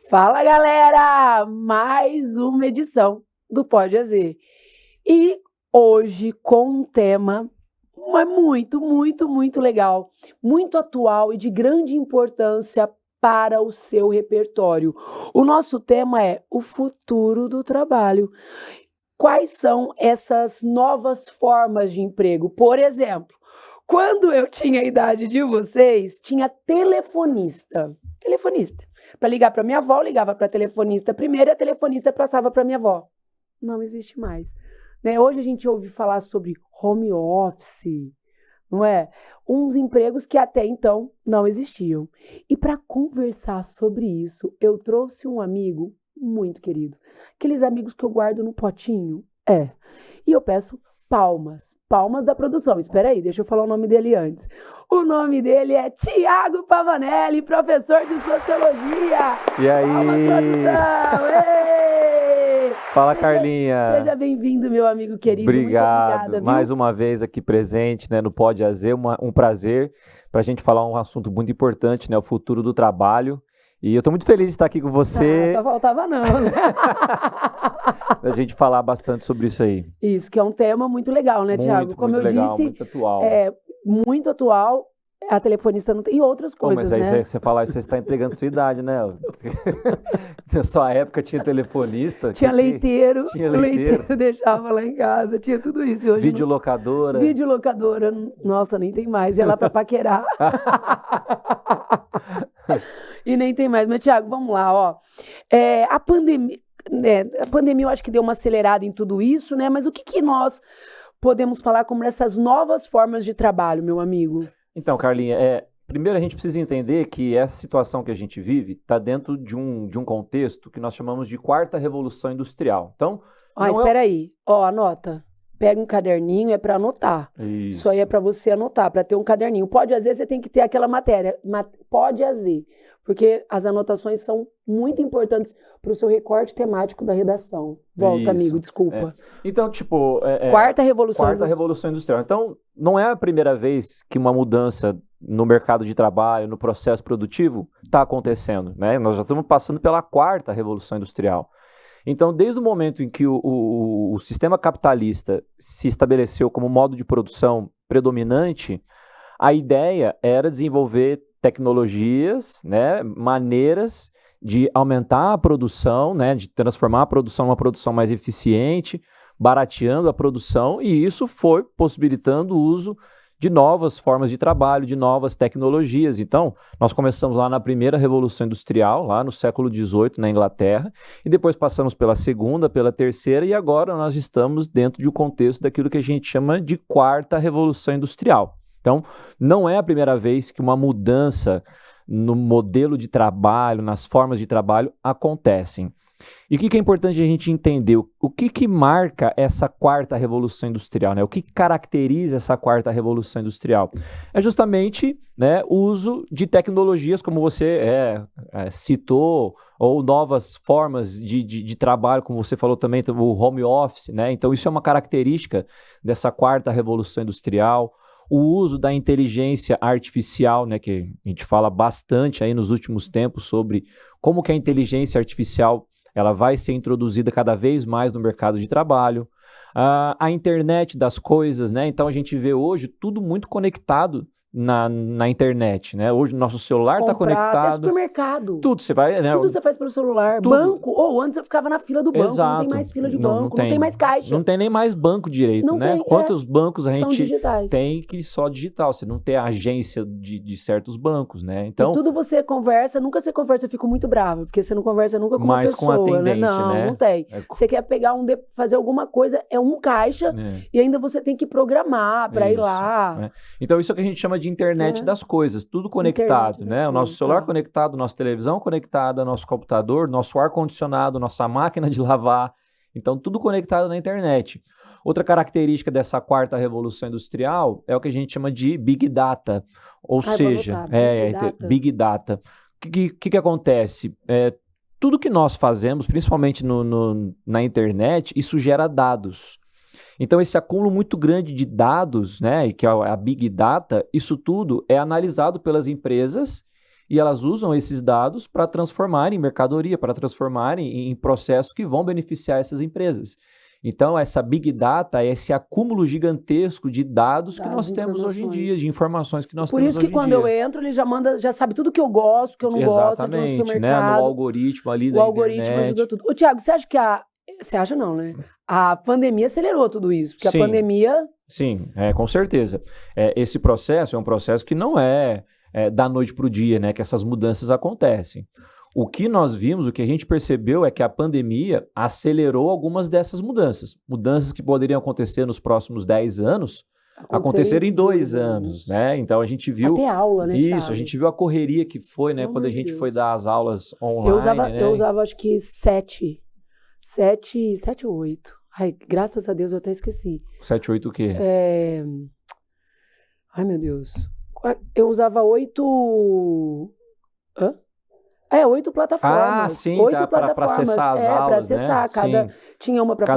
Fala, galera! Mais uma edição do Pode AZ. E hoje com um tema muito legal, muito atual e de grande importância para o seu repertório. O nosso tema é o futuro do trabalho. Quais são essas novas formas de emprego? Por exemplo, quando eu tinha a idade de vocês, tinha telefonista. Para ligar para minha avó, ligava para a telefonista primeiro e a telefonista passava para minha avó. Não existe mais. Né? Hoje a gente ouve falar sobre home office, não é? Uns empregos que até então não existiam. E para conversar sobre isso, eu trouxe um amigo muito querido. Aqueles amigos que eu guardo no potinho. E eu peço palmas da produção. Espera aí, deixa eu falar o nome dele antes. O nome dele é Thiago Pavanelli, professor de Sociologia. E aí? Palmas, produção! Ei! Fala, Carlinha. Seja bem-vindo, meu amigo querido. Obrigado. Muito obrigada, mais uma vez aqui presente, né, no Pode AZ, um prazer para a gente falar um assunto muito importante, né, o futuro do trabalho. E eu estou muito feliz de estar aqui com você. Só faltava não, né? A gente falar bastante sobre isso aí. Isso, que é um tema muito legal, né, Thiago? Como eu legal, disse, muito atual. Muito atual. A telefonista não tem, e outras coisas, mas aí né? você falar isso, você está entregando sua idade, né? Na sua época tinha telefonista. Tinha leiteiro. Tinha o leiteiro deixava lá em casa, tinha tudo isso. E hoje videolocadora. Videolocadora, nossa, nem tem mais. Ia lá para paquerar. E nem tem mais. Mas, Thiago, vamos lá, ó. A pandemia eu acho que deu uma acelerada em tudo isso, né? Mas o que nós podemos falar como essas novas formas de trabalho, meu amigo? Então, Carlinha, primeiro a gente precisa entender que essa situação que a gente vive está dentro de um contexto que nós chamamos de quarta revolução industrial. Então, espera aí. Anota. Pega um caderninho, é para anotar. Isso aí é para você anotar, para ter um caderninho. Pode, às vezes, você tem que ter aquela matéria. Pode, às vezes. Porque as anotações são muito importantes para o seu recorte temático da redação. Volta, amigo, desculpa. Então, Quarta Revolução Industrial. Então, não é a primeira vez que uma mudança no mercado de trabalho, no processo produtivo, está acontecendo, né? Nós já estamos passando pela quarta Revolução Industrial. Então, desde o momento em que o sistema capitalista se estabeleceu como modo de produção predominante, a ideia era desenvolver tecnologias, né, maneiras de aumentar a produção, né, de transformar a produção numa produção mais eficiente, barateando a produção, e isso foi possibilitando o uso de novas formas de trabalho, de novas tecnologias. Então, nós começamos lá na primeira Revolução Industrial, lá no século XVIII, na Inglaterra, e depois passamos pela segunda, pela terceira, e agora nós estamos dentro de um contexto daquilo que a gente chama de quarta Revolução Industrial. Então, não é a primeira vez que uma mudança no modelo de trabalho, nas formas de trabalho, acontecem. E o que é importante a gente entender? O que marca essa quarta revolução industrial, né? O que caracteriza essa quarta revolução industrial? É justamente, né, o uso de tecnologias, como você citou, ou novas formas de trabalho, como você falou também, o home office, né? Então, isso é uma característica dessa quarta revolução industrial. O uso da inteligência artificial, né, que a gente fala bastante aí nos últimos tempos sobre como que a inteligência artificial ela vai ser introduzida cada vez mais no mercado de trabalho. A internet das coisas, né? Então a gente vê hoje tudo muito conectado na internet, né? Hoje o nosso celular está conectado. Até supermercado. Tudo você vai, né? Tudo você faz pelo celular. Tudo. Banco, antes eu ficava na fila do banco. Exato. Não tem mais fila de banco, não tem mais caixa. Não tem nem mais banco direito, não né? Tem, Quantos bancos a gente digitais. Tem que só digital, você não tem a agência de certos bancos, né? Então, e tudo você conversa, nunca você conversa, eu fico muito brava, porque você não conversa nunca com uma pessoa, com atendente, né? Não tem. Você quer pegar fazer alguma coisa, é um caixa, e ainda você tem que programar para ir lá. Então isso é o que a gente chama de internet das coisas, tudo conectado, né? O nosso celular conectado, nossa televisão conectada, nosso computador, nosso ar-condicionado, nossa máquina de lavar, então tudo conectado na internet. Outra característica dessa quarta revolução industrial é o que a gente chama de Big Data, ou seja, Big Data. O que acontece? Tudo que nós fazemos, principalmente na internet, isso gera dados. Então, esse acúmulo muito grande de dados, né, que é a Big Data, isso tudo é analisado pelas empresas e elas usam esses dados para transformar em mercadoria, para transformar em processos que vão beneficiar essas empresas. Então, essa Big Data é esse acúmulo gigantesco de dados que nós temos hoje em dia, de informações que nós temos hoje em dia. Por isso que quando eu entro, ele já sabe tudo que eu gosto, que eu não gosto, de um supermercado. Né? No algoritmo ali da internet. O algoritmo ajuda tudo. Ô, Thiago, você acha que Você acha não, né? A pandemia acelerou tudo isso, porque a pandemia... Sim, com certeza. Esse processo é um processo que não é da noite para o dia, né? Que essas mudanças acontecem. O que nós vimos, o que a gente percebeu é que a pandemia acelerou algumas dessas mudanças. Mudanças que poderiam acontecer nos próximos 10 anos, aconteceram em 2 anos, né? Então a gente viu... Até aula, né, Thiago? Isso, a gente viu a correria que foi, né? Quando a gente foi dar as aulas online, Eu usava acho que 7 ou 8. Ai, graças a Deus eu até esqueci. 7, 8 o quê? Ai, meu Deus. Eu usava 8... Hã? 8 plataformas. Ah, sim, 8 plataformas. Para acessar as aulas, para acessar. Né? Tinha uma para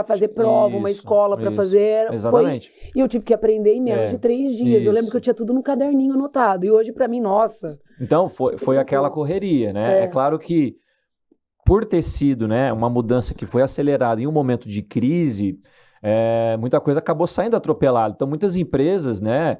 fazer prova, uma escola para fazer. Exatamente. E eu tive que aprender em menos de 3 dias. Isso. Eu lembro que eu tinha tudo no caderninho anotado. E hoje, para mim, nossa. Então, foi aquela correria, né? É claro que, por ter sido, né, uma mudança que foi acelerada em um momento de crise, muita coisa acabou saindo atropelada. Então, muitas empresas, né,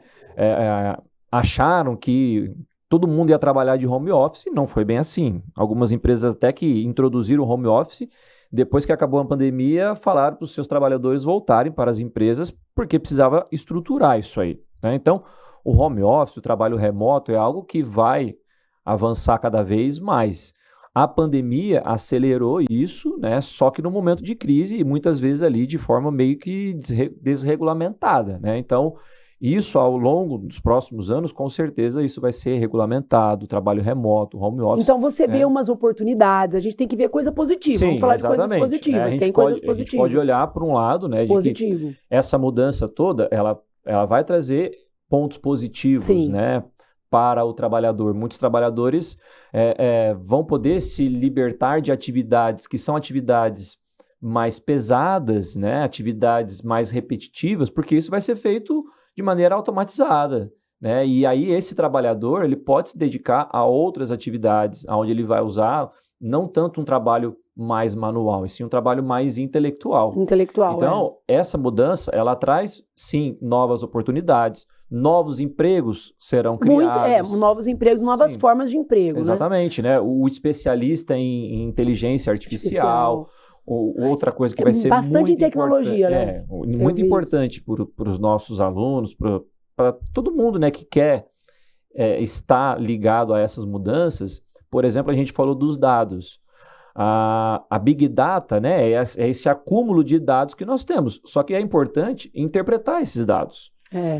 acharam que todo mundo ia trabalhar de home office, não foi bem assim. Algumas empresas até que introduziram o home office, depois que acabou a pandemia, falaram para os seus trabalhadores voltarem para as empresas, porque precisava estruturar isso aí, né? Então, o home office, o trabalho remoto, é algo que vai avançar cada vez mais. A pandemia acelerou isso, né? Só que no momento de crise, e muitas vezes ali de forma meio que desregulamentada, né? Então, isso ao longo dos próximos anos, com certeza isso vai ser regulamentado, o trabalho remoto, home office. Então você vê umas oportunidades, a gente tem que ver coisa positiva. Vamos falar de coisas positivas, tem coisas positivas. A gente pode olhar para um lado, né, de que essa mudança toda, ela vai trazer pontos positivos, né, para o trabalhador. Muitos trabalhadores vão poder se libertar de atividades que são atividades mais pesadas, né, atividades mais repetitivas, porque isso vai ser feito de maneira automatizada, né? E aí esse trabalhador ele pode se dedicar a outras atividades, onde ele vai usar não tanto um trabalho mais manual, e sim um trabalho mais intelectual. Então, essa mudança, ela traz, sim, novas oportunidades, novos empregos serão criados. Novos empregos, novas formas de emprego. Exatamente, né? O especialista em inteligência artificial. Outra coisa que vai ser bastante em tecnologia, né? Muito importante para os nossos alunos, para todo mundo, né, que quer estar ligado a essas mudanças. Por exemplo, a gente falou dos dados. A Big Data, né, é esse acúmulo de dados que nós temos. Só que é importante interpretar esses dados.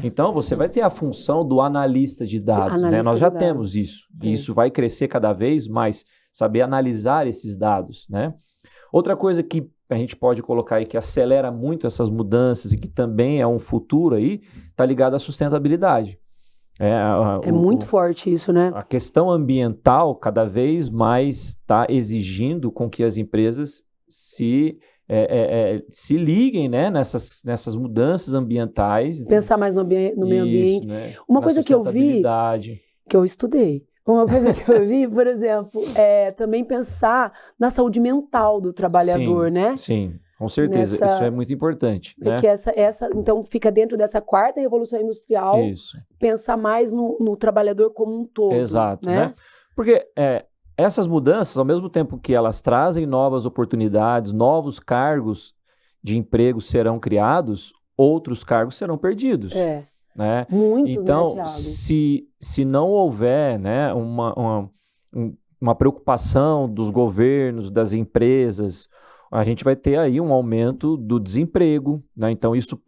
Então, você vai ter a função do analista de dados, né? Nós já temos isso. E isso vai crescer cada vez mais, saber analisar esses dados, né? Outra coisa que a gente pode colocar aí que acelera muito essas mudanças e que também é um futuro aí, está ligado à sustentabilidade. Muito forte isso, né? A questão ambiental cada vez mais está exigindo com que as empresas se liguem, né, nessas mudanças ambientais. Pensar mais no meio ambiente. Né? Uma coisa que eu vi, que eu estudei, uma coisa que eu vi, por exemplo, é também pensar na saúde mental do trabalhador, né? Sim, com certeza. Isso é muito importante. Porque então fica dentro dessa 4ª revolução industrial, pensar mais no trabalhador como um todo. Exato, né? Porque essas mudanças, ao mesmo tempo que elas trazem novas oportunidades, novos cargos de emprego serão criados, outros cargos serão perdidos. Né? Muitos, então, né, Thiago? se não houver, né, uma preocupação dos governos, das empresas, a gente vai ter aí um aumento do desemprego, né? Então isso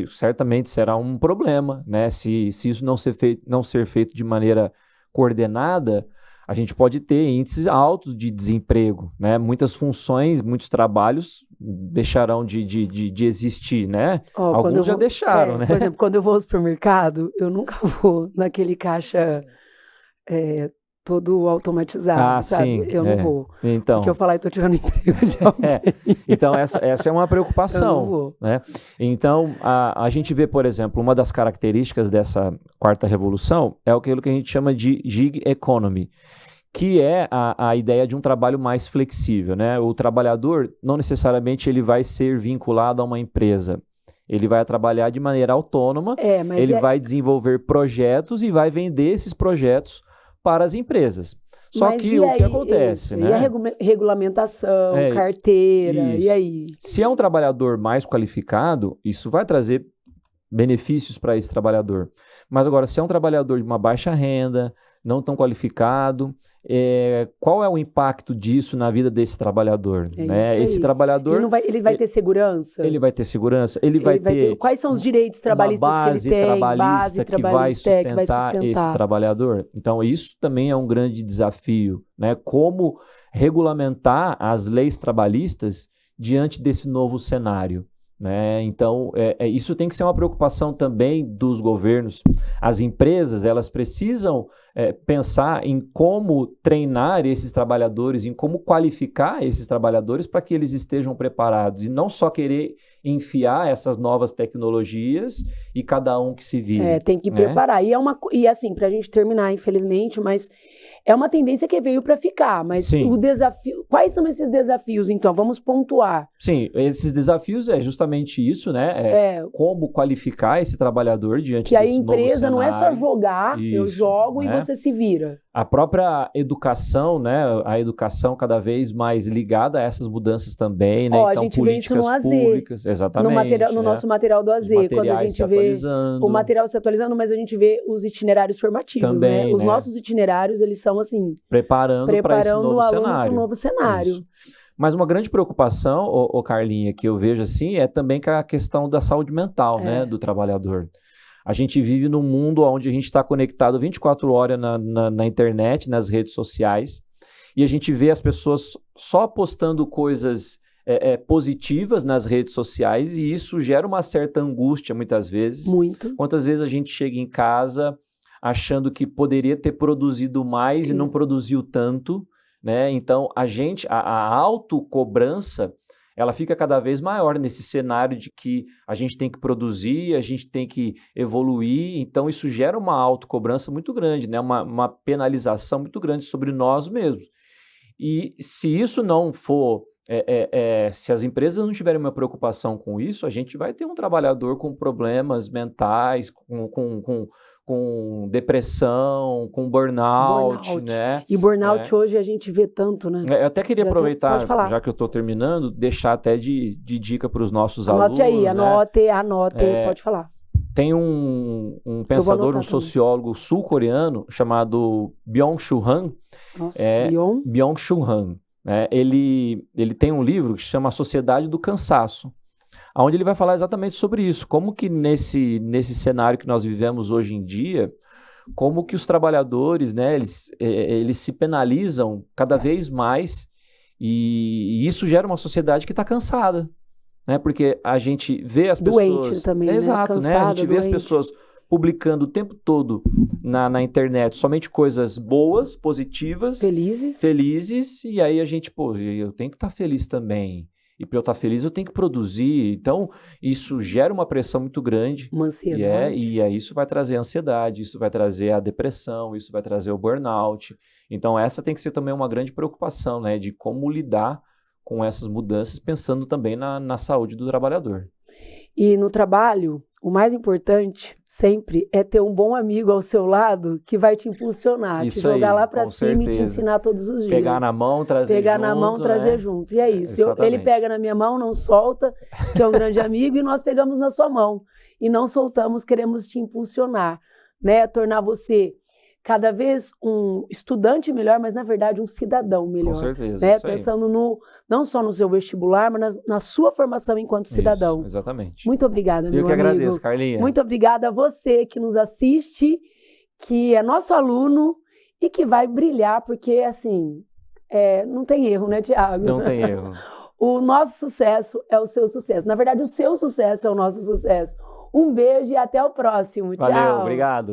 certamente será um problema, né? Se isso não ser feito de maneira coordenada, a gente pode ter índices altos de desemprego, né? Muitas funções, muitos trabalhos deixarão de existir, né? Alguns já deixaram, né? Por exemplo, quando eu vou ao supermercado, eu nunca vou naquele caixa todo automatizado, sabe? Sim, Eu não vou. Então, porque eu falar, eu tô tirando emprego de alguém. Então, essa é uma preocupação. Eu não vou. Né? Então, a gente vê, por exemplo, uma das características dessa quarta revolução é aquilo que a gente chama de gig economy, que é a ideia de um trabalho mais flexível. Né? O trabalhador, não necessariamente ele vai ser vinculado a uma empresa. Ele vai trabalhar de maneira autônoma, ele vai desenvolver projetos e vai vender esses projetos para as empresas. Só que o que acontece, né? E a regulamentação, carteira, isso. E aí? Se é um trabalhador mais qualificado, isso vai trazer benefícios para esse trabalhador. Mas agora, se é um trabalhador de uma baixa renda, não tão qualificado, qual é o impacto disso na vida desse trabalhador? Né? Esse trabalhador... Ele vai ter segurança? Ele vai ter segurança, ele vai ter... Quais são os direitos trabalhistas que ele tem? Base trabalhista que vai sustentar esse trabalhador. Então, isso também é um grande desafio, né? Como regulamentar as leis trabalhistas diante desse novo cenário. Né? Então, isso tem que ser uma preocupação também dos governos. As empresas, elas precisam pensar em como treinar esses trabalhadores, em como qualificar esses trabalhadores para que eles estejam preparados e não só querer enfiar essas novas tecnologias e cada um que se vire. Tem que preparar. E assim, para a gente terminar, infelizmente, mas é uma tendência que veio para ficar, mas o desafio... Quais são esses desafios, então? Vamos pontuar. Sim, esses desafios é justamente isso, né? Como qualificar esse trabalhador diante desse novo cenário. Que a empresa não é só jogar, eu jogo e você se vira. A própria educação, né? A educação cada vez mais ligada a essas mudanças também, né? Então, a gente políticas vê isso no públicas, exatamente. No nosso material do AZ, quando a gente vê o material se atualizando, mas a gente vê os itinerários formativos, também, né? Os nossos itinerários, eles são assim, preparando para esse novo o aluno cenário. para o novo cenário. Isso. Mas uma grande preocupação, Carlinha, que eu vejo assim, é também com a questão da saúde mental, né, do trabalhador. A gente vive num mundo onde a gente está conectado 24 horas na internet, nas redes sociais, e a gente vê as pessoas só postando coisas positivas nas redes sociais, e isso gera uma certa angústia muitas vezes. Muito. Quantas vezes a gente chega em casa achando que poderia ter produzido mais e não produziu tanto, né? Então, a autocobrança, ela fica cada vez maior nesse cenário de que a gente tem que produzir, a gente tem que evoluir, então isso gera uma autocobrança muito grande, né? Uma penalização muito grande sobre nós mesmos. E se isso não for... se as empresas não tiverem uma preocupação com isso, a gente vai ter um trabalhador com problemas mentais, com depressão, com burnout, né? E burnout hoje a gente vê tanto, né? Eu até queria aproveitar, já que eu estou terminando, deixar até de dica para os nossos alunos. Anote aí, pode falar. Tem um pensador, um sociólogo sul-coreano chamado Byung-Chul Han. Byung-Chul Han. Ele tem um livro que se chama A Sociedade do Cansaço, onde ele vai falar exatamente sobre isso, como que nesse cenário que nós vivemos hoje em dia, como que os trabalhadores, né, eles se penalizam cada vez mais e isso gera uma sociedade que está cansada, né, porque a gente vê as pessoas... Doente também, exato, né? Cansada, né? A gente vê as pessoas publicando o tempo todo na internet somente coisas boas, positivas, felizes, e aí a gente, eu tenho que estar feliz também. E para eu estar feliz, eu tenho que produzir. Então, isso gera uma pressão muito grande. Uma ansiedade. E isso vai trazer ansiedade, isso vai trazer a depressão, isso vai trazer o burnout. Então, essa tem que ser também uma grande preocupação, né? De como lidar com essas mudanças, pensando também na saúde do trabalhador. E no trabalho, o mais importante sempre é ter um bom amigo ao seu lado que vai te impulsionar, te jogar lá para cima e te ensinar todos os dias. Pegar na mão, trazer junto. Trazer junto. E é isso. Ele pega na minha mão, não solta, que é um grande amigo, e nós pegamos na sua mão. E não soltamos, queremos te impulsionar, né? Tornar você cada vez um estudante melhor, mas na verdade um cidadão melhor. Com certeza. Né? Pensando não só no seu vestibular, mas na sua formação enquanto cidadão. Isso, exatamente. Muito obrigada, meu amigo. Eu que agradeço, Carlinha. Muito obrigada a você que nos assiste, que é nosso aluno e que vai brilhar, porque assim, não tem erro, né, Thiago? Não tem erro. O nosso sucesso é o seu sucesso. Na verdade, o seu sucesso é o nosso sucesso. Um beijo e até o próximo. Valeu, tchau. Obrigado.